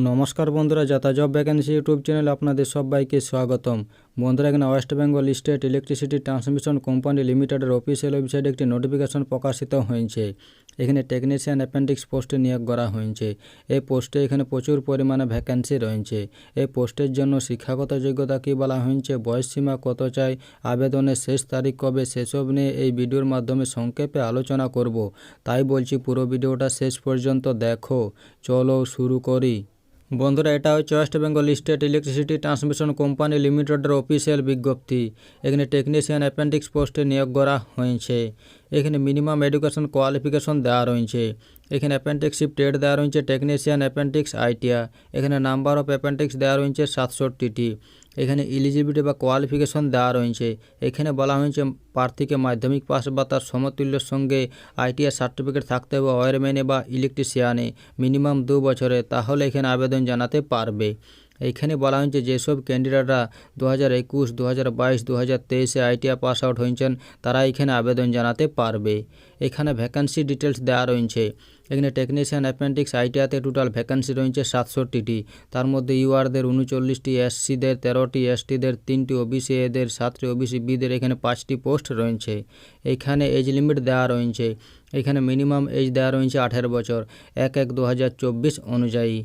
নমস্কার বন্ধুরা, যাতা জব ভ্যাকেন্সি ইউটিউব চ্যানেলে আপনাদের সবাইকে স্বাগতম। বন্ধুরা, এখানে West Bengal state electricity transmission company লিমিটেডের অফিসিয়াল ওয়েবসাইটে একটি নোটিফিকেশন প্রকাশিত হয়েছে। এখানে টেকনিশিয়ান অ্যাপেন্ডিক্স পোস্টে নিয়োগ করা হয়েছে। এই পোস্টে এখানে প্রচুর পরিমাণে ভ্যাকেন্সি রয়েছে। এই পোস্টের জন্য শিক্ষাগত যোগ্যতা কী বলা হয়েছে, বয়সসীমা কত চাই, আবেদনের শেষ তারিখ কবে, সেসব নিয়ে এই ভিডিওর মাধ্যমে সংক্ষেপে আলোচনা করব। তাই বলছি পুরো ভিডিওটা শেষ পর্যন্ত দেখো। চলো শুরু করি। বন্ধুরা, এটা হচ্ছে West Bengal state electricity transmission company লিমিটেডের অফিসিয়াল বিজ্ঞপ্তি। এখানে টেকনিশিয়ান অ্যাপেন্ডিক্স পোস্টে নিয়োগ করা হয়েছে। এখানে মিনিমাম এডুকেশন কোয়ালিফিকেশন দেওয়া রয়েছে। এখানে অ্যাপেন্ডিক্সিপ ট্রেড দেওয়া রয়েছে টেকনিশিয়ান অ্যাপেন্ডিক্স আইটিআই। এখানে নাম্বার অফ অ্যাপেন্ডিক্স দেওয়া রয়েছে 67টি। এখানে এলিজিবিলিটি বা কোয়ালিফিকেশন দেওয়া রয়েছে। এখানে বলা হয়েছে প্রার্থীকে মাধ্যমিক পাস বা তার সমতুল্যের সঙ্গে আইটিআই সার্টিফিকেট থাকতে হবে ওয়্যারম্যানে বা ইলেকট্রিশিয়ানে মিনিমাম 2 বছরে, তাহলে এখানে আবেদন জানাতে পারবে। এইখানে বলা হয়েছে যেসব ক্যান্ডিডেটরা 2021, 2022, 2023-এ আইটিআই পাস আউট হয়েছেন তারা এখানে আবেদন জানাতে পারবে। এখানে ভ্যাকেন্সি ডিটেলস দেওয়া রয়েছে। এখানে টেকনিশিয়ান অ্যাপেন্ডিক্স আইটিআইতে টোটাল ভ্যাকেন্সি রয়েছে 67টি। তার মধ্যে ইউআরদের 39টি, এসসিদের 13টি, এসটিদের 3টি, ওবিসি এদের 7টি, ওবিসি বিদের এখানে 5টি পোস্ট রয়েছে। এখানে এজ লিমিট দেওয়া রয়েছে। এখানে মিনিমাম এজ দেওয়া রয়েছে 18 বছর 1/1/2024 অনুযায়ী।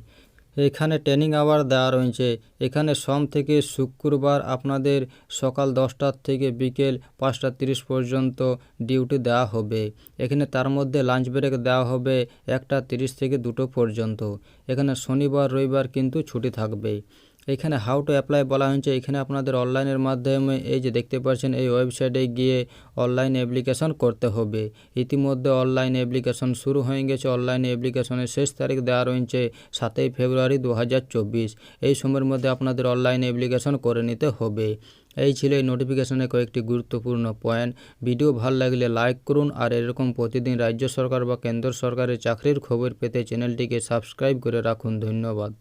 এখানে ট্রেনিং আওয়ার দেওয়া রয়েছে। এখানে সোম থেকে শুক্রবার আপনাদের সকাল 10টা থেকে বিকেল 5টা 30 পর্যন্ত ডিউটি দেওয়া হবে। এখানে তার মধ্যে লাঞ্চ ব্রেক দেওয়া হবে 1টা 30 থেকে 2টো পর্যন্ত। এখানে শনিবার রবিবার কিন্তু ছুটি থাকবে। এখানে হাউ টু অ্যাপ্লাই বলা হয়েছে। এখানে আপনাদের অনলাইনের মাধ্যমে এই যে দেখতে পাচ্ছেন এই ওয়েবসাইটে গিয়ে অনলাইন অ্যাপ্লিকেশন করতে হবে। ইতিমধ্যে অনলাইন অ্যাপ্লিকেশন শুরু হয়ে গেছে। অনলাইন অ্যাপ্লিকেশনের শেষ তারিখ দেওয়া রয়েছে 7ই ফেব্রুয়ারি 2024। এই সময়ের মধ্যে আপনাদের অনলাইন অ্যাপ্লিকেশন করে নিতে হবে। এই ছিল এই নোটিফিকেশনের কয়েকটি গুরুত্বপূর্ণ পয়েন্ট। ভিডিও ভালো লাগলে লাইক করুন, আর এরকম প্রতিদিন রাজ্য সরকার বা কেন্দ্র সরকারের চাকরির খবর পেতে চ্যানেলটিকে সাবস্ক্রাইব করে রাখুন। ধন্যবাদ।